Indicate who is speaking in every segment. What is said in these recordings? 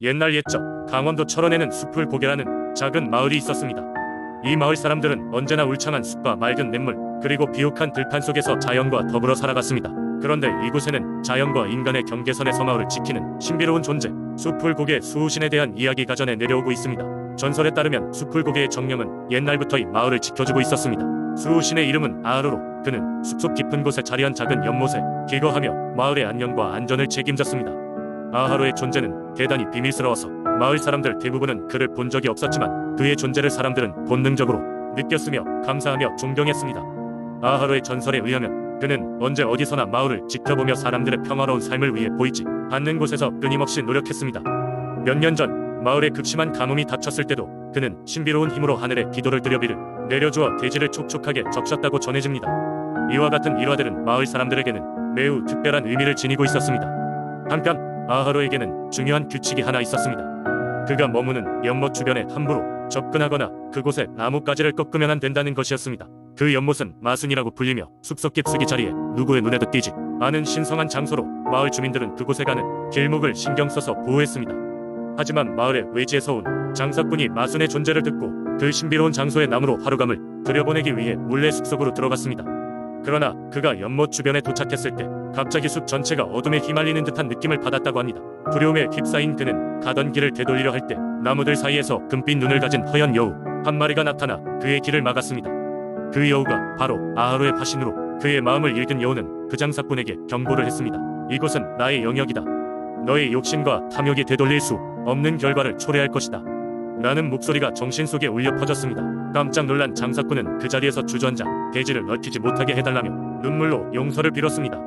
Speaker 1: 옛날 옛적 강원도 철원에는 숲을 고개라는 작은 마을이 있었습니다. 이 마을 사람들은 언제나 울창한 숲과 맑은 냇물 그리고 비옥한 들판 속에서 자연과 더불어 살아갔습니다. 그런데 이곳에는 자연과 인간의 경계선의 섬마을을 지키는 신비로운 존재 숲불고개 수호신에 대한 이야기가 전해 내려오고 있습니다. 전설에 따르면 숲불고개의 정령은 옛날부터 이 마을을 지켜주고 있었습니다. 수호신의 이름은 아하루로 그는 숲속 깊은 곳에 자리한 작은 연못에 기거하며 마을의 안녕과 안전을 책임졌습니다. 아하루의 존재는 대단히 비밀스러워서 마을 사람들 대부분은 그를 본 적이 없었지만 그의 존재를 사람들은 본능적으로 느꼈으며 감사하며 존경했습니다. 아하루의 전설에 의하면 그는 언제 어디서나 마을을 지켜보며 사람들의 평화로운 삶을 위해 보이지 않는 곳에서 끊임없이 노력했습니다. 몇 년 전 마을에 극심한 가뭄이 닥쳤을 때도 그는 신비로운 힘으로 하늘에 기도를 드려 비를 내려주어 대지를 촉촉하게 적셨다고 전해집니다. 이와 같은 일화들은 마을 사람들에게는 매우 특별한 의미를 지니고 있었습니다. 한편 아하루에게는 중요한 규칙이 하나 있었습니다. 그가 머무는 연못 주변에 함부로 접근하거나 그곳에 나뭇가지를 꺾으면 안 된다는 것이었습니다. 그 연못은 마순이라고 불리며 숲속 깊숙이 자리에 누구의 눈에도 띄지 않은 신성한 장소로 마을 주민들은 그곳에 가는 길목을 신경 써서 보호했습니다. 하지만 마을의 외지에서 온 장사꾼이 마순의 존재를 듣고 그 신비로운 장소에 나무로 화루감을 들여보내기 위해 몰래 숲속으로 들어갔습니다. 그러나 그가 연못 주변에 도착했을 때 갑자기 숲 전체가 어둠에 휘말리는 듯한 느낌을 받았다고 합니다. 두려움에 휩싸인 그는 가던 길을 되돌리려 할 때 나무들 사이에서 금빛 눈을 가진 허연 여우 한 마리가 나타나 그의 길을 막았습니다. 그 여우가 바로 아하루의 화신으로 그의 마음을 읽은 여우는 그 장사꾼에게 경고를 했습니다. 이곳은 나의 영역이다. 너의 욕심과 탐욕이 되돌릴 수 없는 결과를 초래할 것이다. 라는 목소리가 정신 속에 울려 퍼졌습니다. 깜짝 놀란 장사꾼은 그 자리에서 주저앉아 대지를 얽히지 못하게 해달라며 눈물로 용서를 빌었습니다.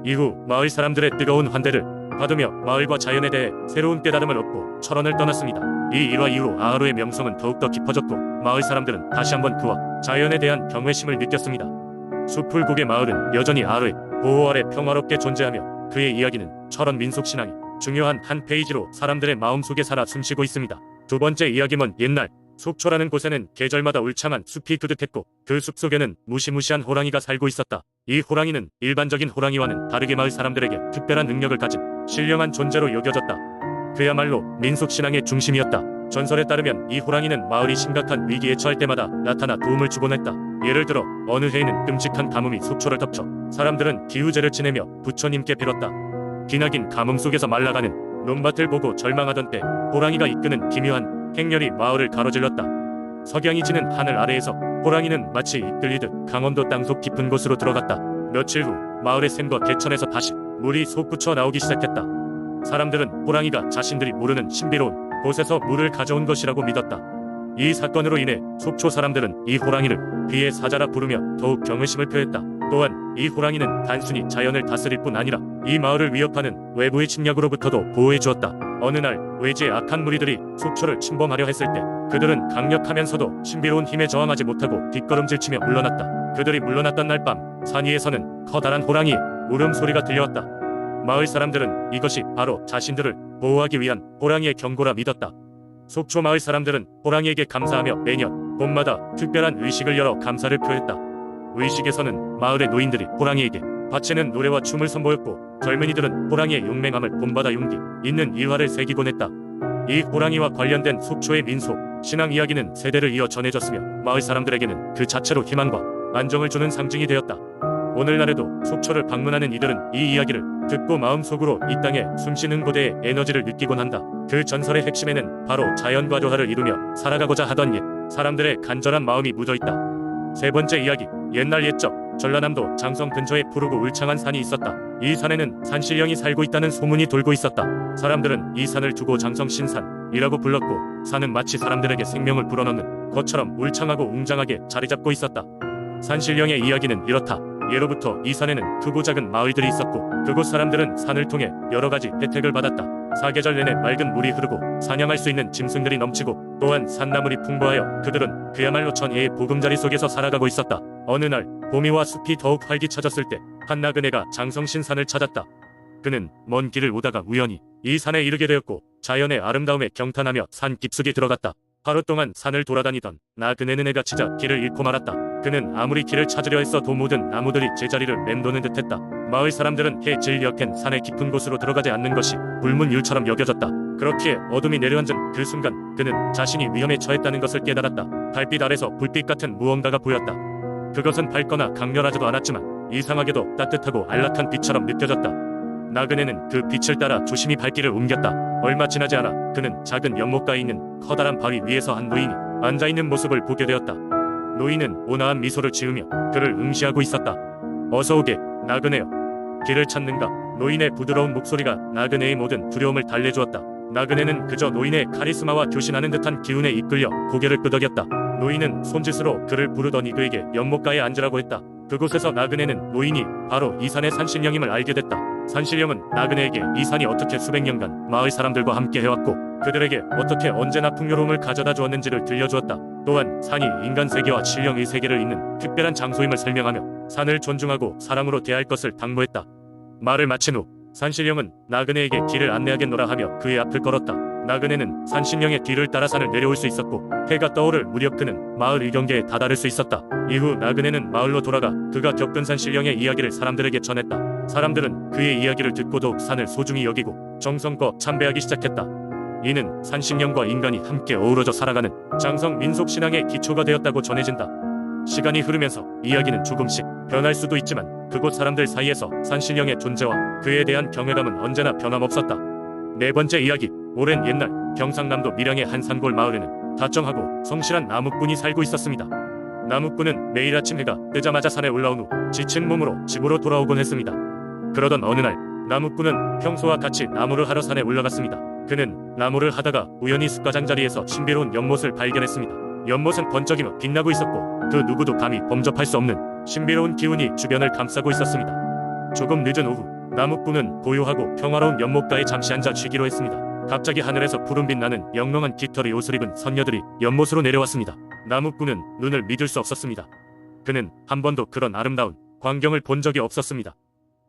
Speaker 1: 이후 마을 사람들의 뜨거운 환대를 받으며 마을과 자연에 대해 새로운 깨달음을 얻고 철원을 떠났습니다. 이 일화 이후 아하루의 명성은 더욱더 깊어졌고 마을 사람들은 다시 한번 그와 자연에 대한 경외심을 느꼈습니다. 숲불고개 마을은 여전히 아하루의 보호 아래 평화롭게 존재하며 그의 이야기는 철원 민속신앙의 중요한 한 페이지로 사람들의 마음속에 살아 숨쉬고 있습니다. 두 번째 이야기는 옛날 속초라는 곳에는 계절마다 울창한 숲이 그득했고 그 숲속에는 무시무시한 호랑이가 살고 있었다. 이 호랑이는 일반적인 호랑이와는 다르게 마을 사람들에게 특별한 능력을 가진 신령한 존재로 여겨졌다. 그야말로 민속신앙의 중심이었다. 전설에 따르면 이 호랑이는 마을이 심각한 위기에 처할 때마다 나타나 도움을 주곤 했다. 예를 들어 어느 해에는 끔찍한 가뭄이 속초를 덮쳐 사람들은 기우제를 지내며 부처님께 빌었다. 기나긴 가뭄 속에서 말라가는 논밭을 보고 절망하던 때 호랑이가 이끄는 기묘한 행렬이 마을을 가로질렀다. 석양이 지는 하늘 아래에서 호랑이는 마치 이끌리듯 강원도 땅속 깊은 곳으로 들어갔다. 며칠 후 마을의 샘과 개천에서 다시 물이 솟구쳐 나오기 시작했다. 사람들은 호랑이가 자신들이 모르는 신비로운 곳에서 물을 가져온 것이라고 믿었다. 이 사건으로 인해 속초 사람들은 이 호랑이를 비의 사자라 부르며 더욱 경외심을 표했다. 또한 이 호랑이는 단순히 자연을 다스릴 뿐 아니라 이 마을을 위협하는 외부의 침략으로부터도 보호해 주었다. 어느 날 외지의 악한 무리들이 속초를 침범하려 했을 때 그들은 강력하면서도 신비로운 힘에 저항하지 못하고 뒷걸음질치며 물러났다. 그들이 물러났던 날 밤 산 위에서는 커다란 호랑이의 울음소리가 들려왔다. 마을 사람들은 이것이 바로 자신들을 보호하기 위한 호랑이의 경고라 믿었다. 속초 마을 사람들은 호랑이에게 감사하며 매년 봄마다 특별한 의식을 열어 감사를 표했다. 의식에서는 마을의 노인들이 호랑이에게 바치는 노래와 춤을 선보였고 젊은이들은 호랑이의 용맹함을 본받아 용기 있는 일화를 새기곤 했다. 이 호랑이와 관련된 속초의 민속 신앙 이야기는 세대를 이어 전해졌으며 마을 사람들에게는 그 자체로 희망과 안정을 주는 상징이 되었다. 오늘날에도 속초를 방문하는 이들은 이 이야기를 듣고 마음속으로 이 땅에 숨쉬는 고대의 에너지를 느끼곤 한다. 그 전설의 핵심에는 바로 자연과 조화를 이루며 살아가고자 하던 옛 사람들의 간절한 마음이 묻어있다. 세 번째 이야기 옛날 옛적 전라남도 장성 근처에 푸르고 울창한 산이 있었다. 이 산에는 산신령이 살고 있다는 소문이 돌고 있었다. 사람들은 이 산을 두고 장성신산이라고 불렀고 산은 마치 사람들에게 생명을 불어넣는 것처럼 울창하고 웅장하게 자리잡고 있었다. 산신령의 이야기는 이렇다. 예로부터 이 산에는 크고 작은 마을들이 있었고 그곳 사람들은 산을 통해 여러가지 혜택을 받았다. 사계절 내내 맑은 물이 흐르고 사냥할 수 있는 짐승들이 넘치고 또한 산나물이 풍부하여 그들은 그야말로 천혜의 보금자리 속에서 살아가고 있었다. 어느 날 봄이와 숲이 더욱 활기차졌을 때 한 나그네가 장성신산을 찾았다. 그는 먼 길을 오다가 우연히 이 산에 이르게 되었고 자연의 아름다움에 경탄하며 산 깊숙이 들어갔다. 하루 동안 산을 돌아다니던 나그네는 해가 치자 길을 잃고 말았다. 그는 아무리 길을 찾으려 했어도 모든 나무들이 제자리를 맴도는 듯했다. 마을 사람들은 해질 역행 산의 깊은 곳으로 들어가지 않는 것이 불문율처럼 여겨졌다. 그렇게 어둠이 내려앉은 그 순간 그는 자신이 위험에 처했다는 것을 깨달았다. 달빛 아래서 불빛 같은 무언가가 보였다. 그것은 밝거나 강렬하지도 않았지만 이상하게도 따뜻하고 안락한 빛처럼 느껴졌다. 나그네는 그 빛을 따라 조심히 발길을 옮겼다. 얼마 지나지 않아 그는 작은 연못가에 있는 커다란 바위 위에서 한 노인이 앉아있는 모습을 보게 되었다. 노인은 온화한 미소를 지으며 그를 응시하고 있었다. 어서 오게, 나그네여. 길을 찾는가? 노인의 부드러운 목소리가 나그네의 모든 두려움을 달래주었다. 나그네는 그저 노인의 카리스마와 교신하는 듯한 기운에 이끌려 고개를 끄덕였다. 노인은 손짓으로 그를 부르더니 그에게 연못가에 앉으라고 했다. 그곳에서 나그네는 노인이 바로 이 산의 산신령임을 알게 됐다. 산신령은 나그네에게 이 산이 어떻게 수백 년간 마을 사람들과 함께 해왔고 그들에게 어떻게 언제나 풍요로움을 가져다 주었는지를 들려주었다. 또한 산이 인간 세계와 신령의 세계를 잇는 특별한 장소임을 설명하며 산을 존중하고 사랑으로 대할 것을 당부했다. 말을 마친 후 산신령은 나그네에게 길을 안내하겠노라 하며 그의 앞을 걸었다. 나그네는 산신령의 뒤를 따라 산을 내려올 수 있었고 해가 떠오를 무렵 그는 마을 일경계에 다다를 수 있었다. 이후 나그네는 마을로 돌아가 그가 겪은 산신령의 이야기를 사람들에게 전했다. 사람들은 그의 이야기를 듣고 더욱 산을 소중히 여기고 정성껏 참배하기 시작했다. 이는 산신령과 인간이 함께 어우러져 살아가는 장성 민속신앙의 기초가 되었다고 전해진다. 시간이 흐르면서 이야기는 조금씩 변할 수도 있지만 그곳 사람들 사이에서 산신령의 존재와 그에 대한 경외감은 언제나 변함없었다. 네 번째 이야기. 오랜 옛날 경상남도 밀양의 한 산골 마을에는 다정하고 성실한 나무꾼이 살고 있었습니다. 나무꾼은 매일 아침 해가 뜨자마자 산에 올라온 후 지친 몸으로 집으로 돌아오곤 했습니다. 그러던 어느 날 나무꾼은 평소와 같이 나무를 하러 산에 올라갔습니다. 그는 나무를 하다가 우연히 숲가장자리에서 신비로운 연못을 발견했습니다. 연못은 번쩍이며 빛나고 있었고 그 누구도 감히 범접할 수 없는 신비로운 기운이 주변을 감싸고 있었습니다. 조금 늦은 오후 나무꾼은 고요하고 평화로운 연못가에 잠시 앉아 쉬기로 했습니다. 갑자기 하늘에서 푸른빛 나는 영롱한 깃털의 옷을 입은 선녀들이 연못으로 내려왔습니다. 나무꾼은 눈을 믿을 수 없었습니다. 그는 한 번도 그런 아름다운 광경을 본 적이 없었습니다.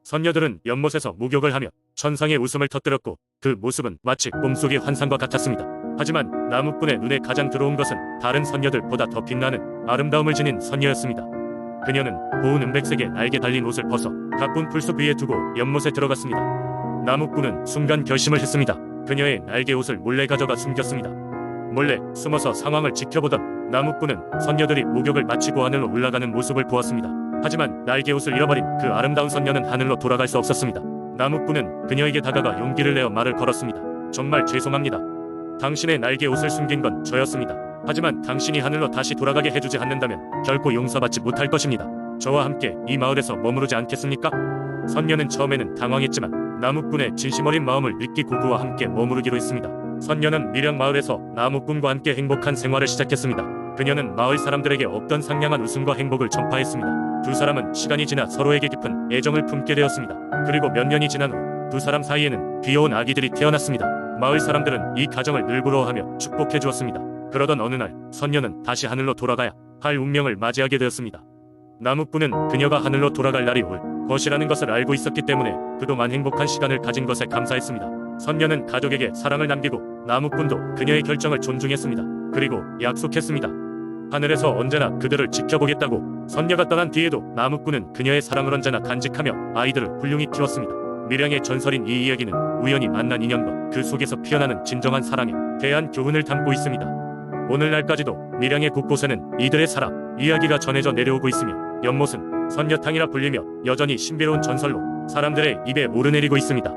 Speaker 1: 선녀들은 연못에서 목욕을 하며 천상의 웃음을 터뜨렸고 그 모습은 마치 꿈속의 환상과 같았습니다. 하지만 나무꾼의 눈에 가장 들어온 것은 다른 선녀들보다 더 빛나는 아름다움을 지닌 선녀였습니다. 그녀는 고운 은백색의 날개 달린 옷을 벗어 가꾼 풀숲 위에 두고 연못에 들어갔습니다. 나무꾼은 순간 결심을 했습니다. 그녀의 날개 옷을 몰래 가져가 숨겼습니다. 몰래 숨어서 상황을 지켜보던 나무꾼은 선녀들이 목욕을 마치고 하늘로 올라가는 모습을 보았습니다. 하지만 날개 옷을 잃어버린 그 아름다운 선녀는 하늘로 돌아갈 수 없었습니다. 나무꾼은 그녀에게 다가가 용기를 내어 말을 걸었습니다. 정말 죄송합니다. 당신의 날개 옷을 숨긴 건 저였습니다. 하지만 당신이 하늘로 다시 돌아가게 해주지 않는다면 결코 용서받지 못할 것입니다. 저와 함께 이 마을에서 머무르지 않겠습니까? 선녀는 처음에는 당황했지만 나무꾼의 진심 어린 마음을 느끼고 그와 함께 머무르기로 했습니다. 선녀는 밀양 마을에서 나무꾼과 함께 행복한 생활을 시작했습니다. 그녀는 마을 사람들에게 없던 상냥한 웃음과 행복을 전파했습니다. 두 사람은 시간이 지나 서로에게 깊은 애정을 품게 되었습니다. 그리고 몇 년이 지난 후 두 사람 사이에는 귀여운 아기들이 태어났습니다. 마을 사람들은 이 가정을 늘 부러워하며 축복해 주었습니다. 그러던 어느 날 선녀는 다시 하늘로 돌아가야 할 운명을 맞이하게 되었습니다. 나무꾼은 그녀가 하늘로 돌아갈 날이 올 것이라는 것을 알고 있었기 때문에 그동안 행복한 시간을 가진 것에 감사했습니다. 선녀는 가족에게 사랑을 남기고 나무꾼도 그녀의 결정을 존중했습니다. 그리고 약속했습니다. 하늘에서 언제나 그들을 지켜보겠다고. 선녀가 떠난 뒤에도 나무꾼은 그녀의 사랑을 언제나 간직하며 아이들을 훌륭히 키웠습니다. 밀양의 전설인 이 이야기는 우연히 만난 인연과 그 속에서 피어나는 진정한 사랑에 대한 교훈을 담고 있습니다. 오늘날까지도 밀양의 곳곳에는 이들의 사랑 이야기가 전해져 내려오고 있으며 연못은 선녀탕이라 불리며 여전히 신비로운 전설로 사람들의 입에 오르내리고 있습니다.